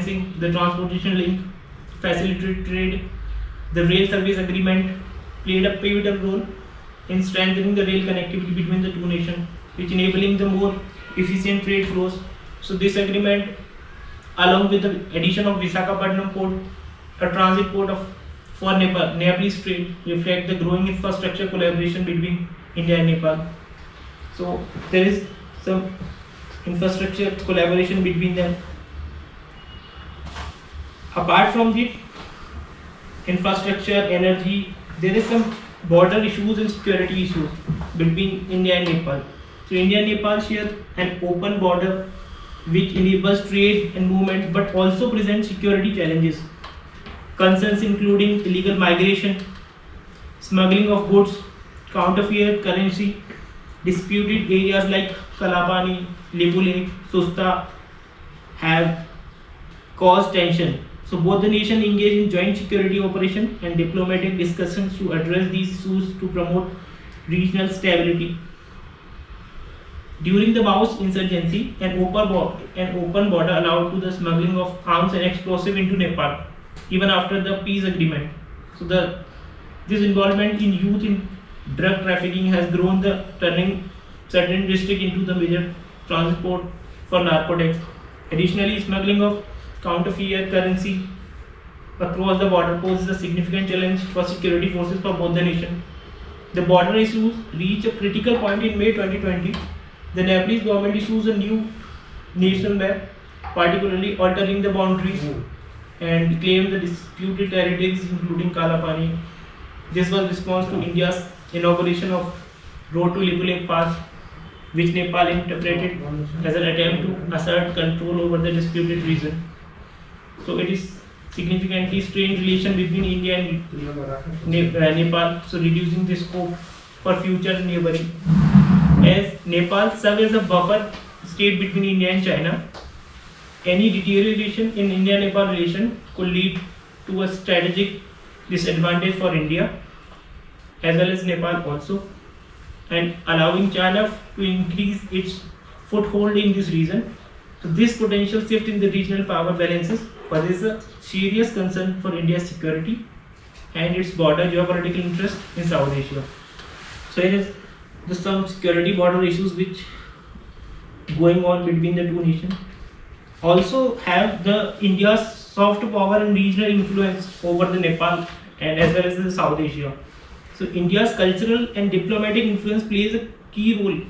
enhancing the transportation link, facilitated trade. The rail service agreement played a pivotal role in strengthening the rail connectivity between the two nations, which enabling the more efficient trade flows. So this agreement, along with the addition of Visakhapatnam port, a transit port for Nepalese trade, reflect the growing infrastructure collaboration between India and Nepal. So there is some infrastructure collaboration between them. Apart from the infrastructure, energy, there is some border issues and security issues between India and Nepal. So India and Nepal share an open border which enables trade and movement, but also presents security challenges. Concerns including illegal migration, smuggling of goods, counterfeit currency, disputed areas like Kalapani, Lebu Lake, Susta have caused tension. So both the nations engage in joint security operation and diplomatic discussions to address these issues to promote regional stability. During the Maoist insurgency, an open border allowed to the smuggling of arms and explosives into Nepal, even after the peace agreement. So this involvement in youth in drug trafficking has grown, the turning certain district into the major transit port for narcotics. Additionally, smuggling of counterfeit currency across the border poses a significant challenge for security forces for both the nations. The border issues reach a critical point in May 2020. The Nepalese government issues a new national map, particularly altering the boundaries and claim the disputed territories including Kalapani. This was response to India's inauguration of Road to Lebu Lake Pass, which Nepal interpreted as an attempt to assert control over the disputed region. So it is significantly strained relation between India and Nepal, so reducing the scope for future neighboring. As Nepal serves as a buffer state between India and China, any deterioration in India-Nepal relation could lead to a strategic disadvantage for India as well as Nepal also, and allowing China to increase its foothold in this region. So this potential shift in the regional power balances poses a serious concern for India's security and its border geopolitical interest in South Asia. So here is some security border issues which going on between the two nations. Also have the India's soft power and regional influence over the Nepal and as well as the South Asia. So India's cultural and diplomatic influence plays a key role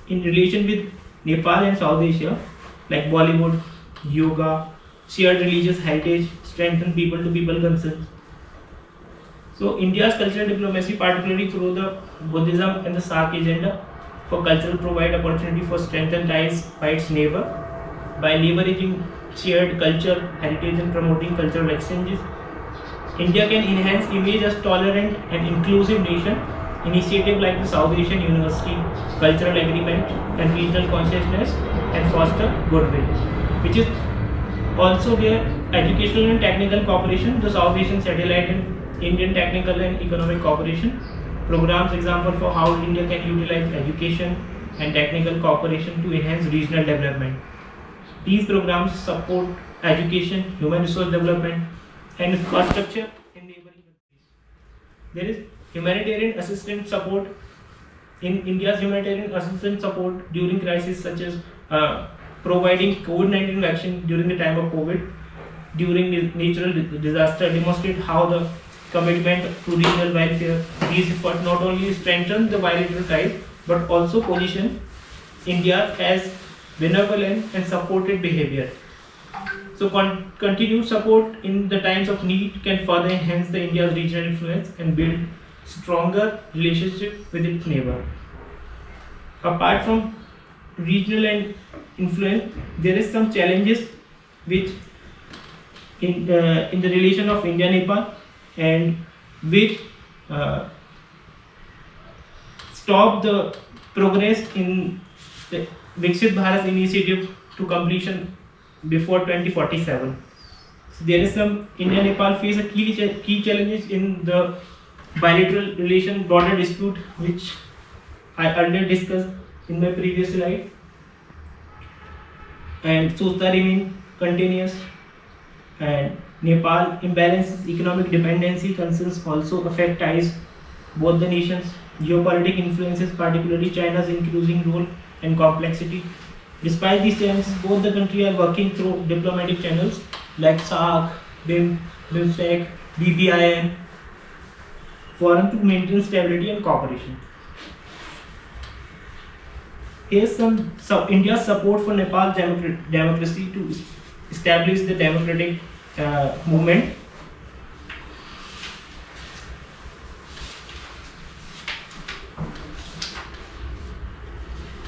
in relation with Nepal and South Asia, like Bollywood, yoga, shared religious heritage, strengthen people-to-people concerns. So India's cultural diplomacy, particularly through the Buddhism and the SAARC agenda for cultural, provide opportunity for strengthen ties by its neighbor by leveraging shared culture, heritage and promoting cultural exchanges. India can enhance image as tolerant and inclusive nation. Initiative like the South Asian University Cultural Agreement and Regional Consciousness and foster goodwill, which is also their educational and technical cooperation, the South Asian Satellite and Indian Technical and Economic Cooperation programs, example for how India can utilize education and technical cooperation to enhance regional development. These programs support education, human resource development and infrastructure in neighboring countries. There is humanitarian assistance support. In India's humanitarian assistance support during crises such as providing COVID-19 vaccine during the time of COVID, during natural disaster, demonstrate how the commitment to regional welfare. These efforts not only strengthen the bilateral ties but also position India as benevolent and supported behavior. So continued support in the times of need can further enhance the India's regional influence and build stronger relationship with its neighbor. Apart from regional and influence, there is some challenges which in the relation of India-Nepal and which stop the progress in the Viksit Bharat initiative to completion before 2047. So there is some India-Nepal face a key challenges in the bilateral relation border dispute, which I earlier discussed in my previous slide, and Susta remain continuous. And Nepal imbalances economic dependency concerns also affect ties both the nations. Geopolitical influences, particularly China's increasing role and complexity. Despite these challenges, both the countries are working through diplomatic channels like SAARC, BIMSTEC, BBIN, forum to maintain stability and cooperation. Here's some India's support for Nepal's democracy to establish the democratic movement.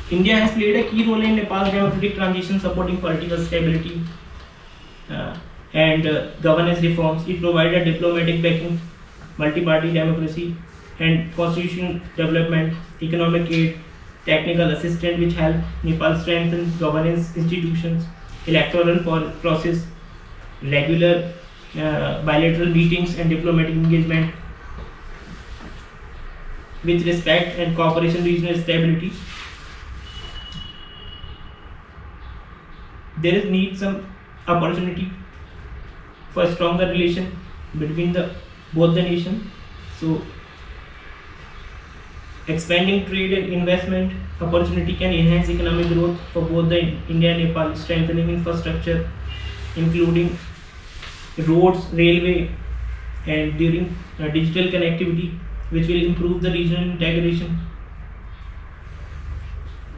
India has played a key role in Nepal's democratic transition, supporting political stability and governance reforms. It provided diplomatic backing, multi-party democracy, and constitutional development, economic aid, technical assistance, which helped Nepal strengthen governance institutions, electoral process, regular bilateral meetings, and diplomatic engagement with respect and cooperation, regional stability. There is need some opportunity for a stronger relation between both the nations. So expanding trade and investment opportunity can enhance economic growth for both the India and Nepal, strengthening infrastructure, including roads, railway, and during digital connectivity, which will improve the regional integration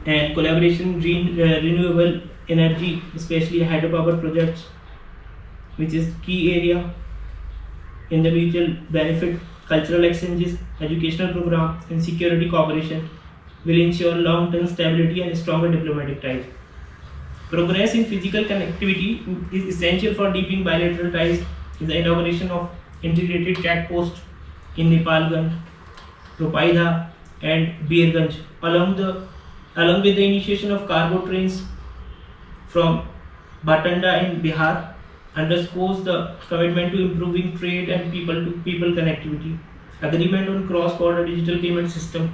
and collaboration, renewable energy, especially hydropower projects, which is key area in the mutual benefit, cultural exchanges, educational program, and security cooperation will ensure long-term stability and stronger diplomatic ties. Progress in physical connectivity is essential for deepening bilateral ties. The inauguration of integrated check posts in Nepalganj, Rupaidha, and Birganj, along with the initiation of cargo trains from Batanda in Bihar, underscores the commitment to improving trade and people-to-people connectivity. Agreement on cross-border digital payment system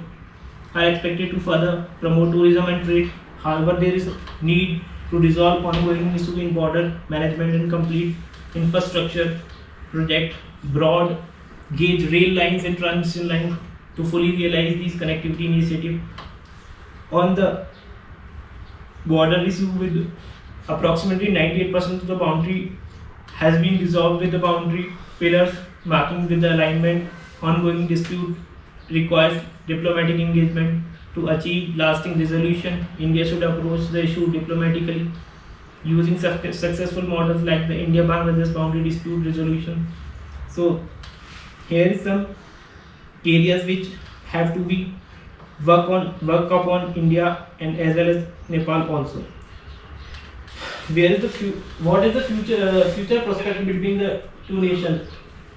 are expected to further promote tourism and trade. However, there is a need to resolve ongoing issues in border management and complete infrastructure project, broad gauge rail lines and transition lines to fully realize these connectivity initiatives. On the border issue, with approximately 98% of the boundary has been resolved with the boundary pillars marking with the alignment. Ongoing dispute requires diplomatic engagement to achieve lasting resolution. India should approach the issue diplomatically using successful models like the India-Bangladesh boundary dispute resolution. So here is some areas which have to be work upon India and as well as Nepal also. What is the future prospect between the two nations?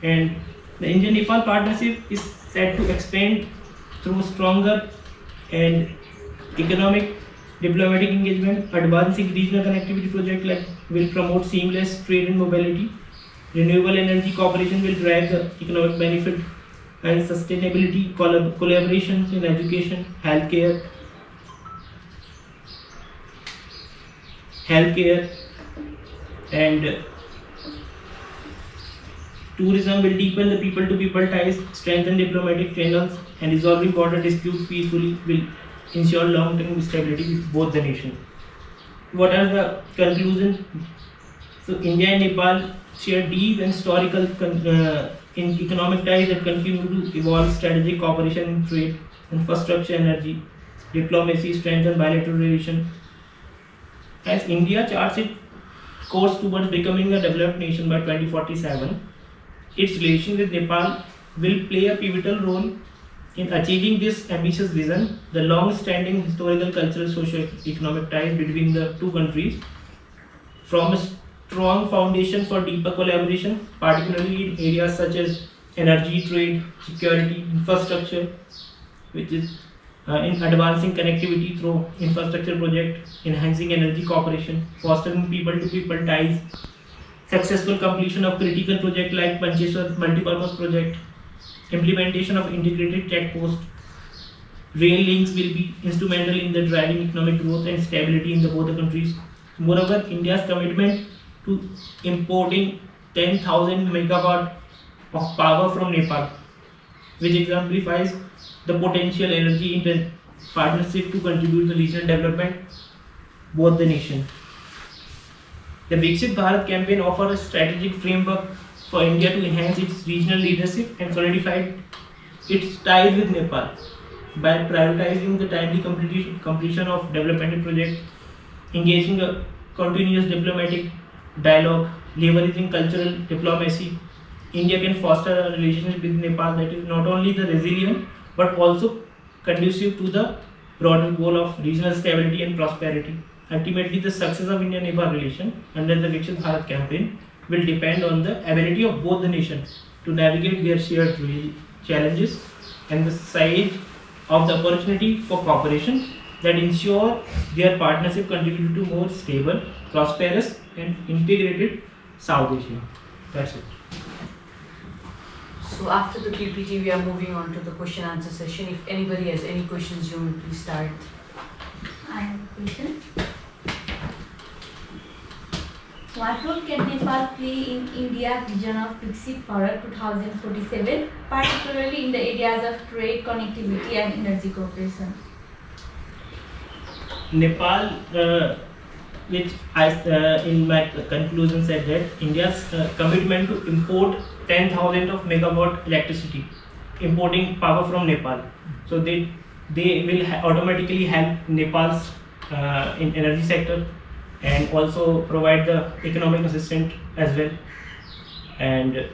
And the India-Nepal partnership is set to expand through stronger and economic diplomatic engagement. Advancing regional connectivity project will promote seamless trade and mobility. Renewable energy cooperation will drive the economic benefit and sustainability. Collaborations in education, healthcare, and tourism will deepen the people-to-people ties, strengthen diplomatic channels, and resolving border disputes peacefully will ensure long-term stability with both the nations. What are the conclusions? So India and Nepal share deep and historical in economic ties that continue to evolve. Strategic cooperation in trade, infrastructure, energy, diplomacy, strengthen bilateral relations. As India charts its course towards becoming a developed nation by 2047, its relation with Nepal will play a pivotal role in achieving this ambitious vision. The long-standing historical, cultural, socio-economic ties between the two countries form a strong foundation for deeper collaboration, particularly in areas such as energy, trade, security, infrastructure, which is in advancing connectivity through infrastructure project, enhancing energy cooperation, fostering people-to-people ties, successful completion of critical projects like Pancheshwar multipurpose project, implementation of integrated checkpost, rail links will be instrumental in the driving economic growth and stability in both the countries. Moreover, India's commitment to importing 10,000 megawatt of power from Nepal, which exemplifies the potential energy in partnership to contribute to regional development both the nation. The Viksit Bharat campaign offers a strategic framework for India to enhance its regional leadership and solidify its ties with Nepal by prioritizing the timely completion of development projects, engaging a continuous diplomatic dialogue, leveraging cultural diplomacy. India can foster a relationship with Nepal that is not only the resilient but also conducive to the broader goal of regional stability and prosperity. Ultimately, the success of India-Nepal relation under the Viksit Bharat campaign will depend on the ability of both the nations to navigate their shared challenges and the size of the opportunity for cooperation that ensure their partnership contribute to more stable, prosperous and integrated South Asia. That's it. So after the PPT, we are moving on to the question answer session. If anybody has any questions, you may please start. I have a question. What role can Nepal play in India's vision of Viksit Bharat 2047, particularly in the areas of trade, connectivity and energy cooperation? Nepal, which I in my conclusion said that India's commitment to import 10,000 of megawatt electricity, importing power from Nepal. So they will automatically help Nepal's in energy sector and also provide the economic assistance as well. And